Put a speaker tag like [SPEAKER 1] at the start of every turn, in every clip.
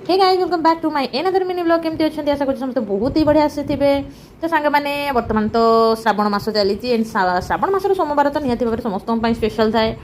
[SPEAKER 1] Hey guys welcome back to my another mini blog केमती अच्छे आशा कर समस्त बहुत ही बढ़िया आसीथे। तो सांग मैंने बर्तमान तो श्रावण मास चली एंड श्रावण मासर सोमवार तो निहाती भाव समस्त स्पेशल थाए।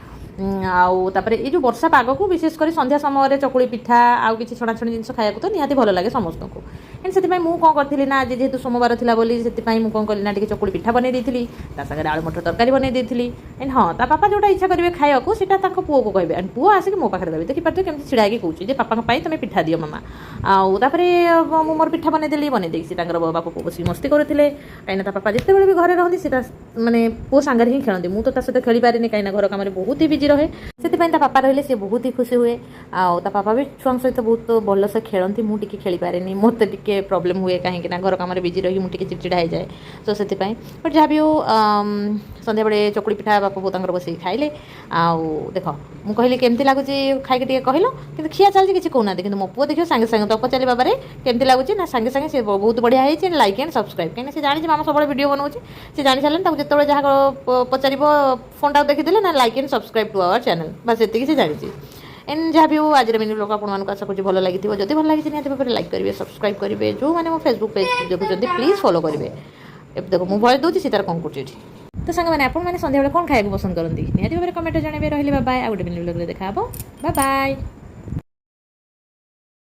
[SPEAKER 1] आउे ये जो वर्षा पाग को विशेषकर संध्या समय चकुड़ी पिठा आउ कि छणाछणी जिन खाया तो निहाती भल लगे समस्त को। एंड से मुझे कौन करी ना आज जेहेतु सोमवार थी बोली से कौन कली ना चकुड़ी पिठा बनई दी सागर आलू मटर तरकारी बनई दी। एंड हाँ ता पापा जोटा इच्छा करेंगे खाया से पुओ को कहे एंड पुओ आसिक मो पाखे देवी देखिए पार्थ केमती छिड़ा कहे पापा तुम पिठा दियो मामा आउे मु मोर पिठा बनईदेली बनईदी बापा पुओ बस मस्ती करते कहीं पापा जिते भी घरे रही से मानने पुओ सांगे ही खेलती मुझे तो सहित खेली पारे कहीं घर कम बहुत ही बिजी रहे से पापा रही सी बहुत ही खुशी हुए पापा भी छुआ सहित बहुत भलसे खेलती मुझे खेली पारे मत टे प्रोब्लेम हुए कहीं घर कम बिजी रही मुझे चिड़चिड़ा हो जाए तो से बट जहाँ भी हो संध्या बेले चकुड़ी पिठा बापा बहुत बस खाइले देख मुझे कहली केमती लगुच खाई कहल कि खिया चलती किसी कहना कि मो पुओ देखिए सागे सागे तो पचारे बाबा केमती लगुच ना सागे सागे से बहुत बढ़िया है लाइक एंड सब्सक्राइब कहीं से जानी मामा सब वीडियो बनाऊँ से जानी सारे जो जहाँ पचार फोन टाक देखीदे ना like and subscribe to our channel बस ये से जानी। एंड जहाँ भी हो आज मिनी ब्लॉग आपको आशा करूँ भल लगी जब भल लगी निहत भाव लाइक करेंगे सब्सक्राइब करेंगे जो मैंने मो फेसबुक पेज देखुं प्लीज फॉलो करेंगे। देखो मुझे भय दूसरी सीतार कौन कर तो सांग मैंने आपने सन्ध्या कौन खाया पसंद करती निहत भाव कमेंट जनइबे रही बाय आ गए मिनी ब्लॉग देखा बाय बाय।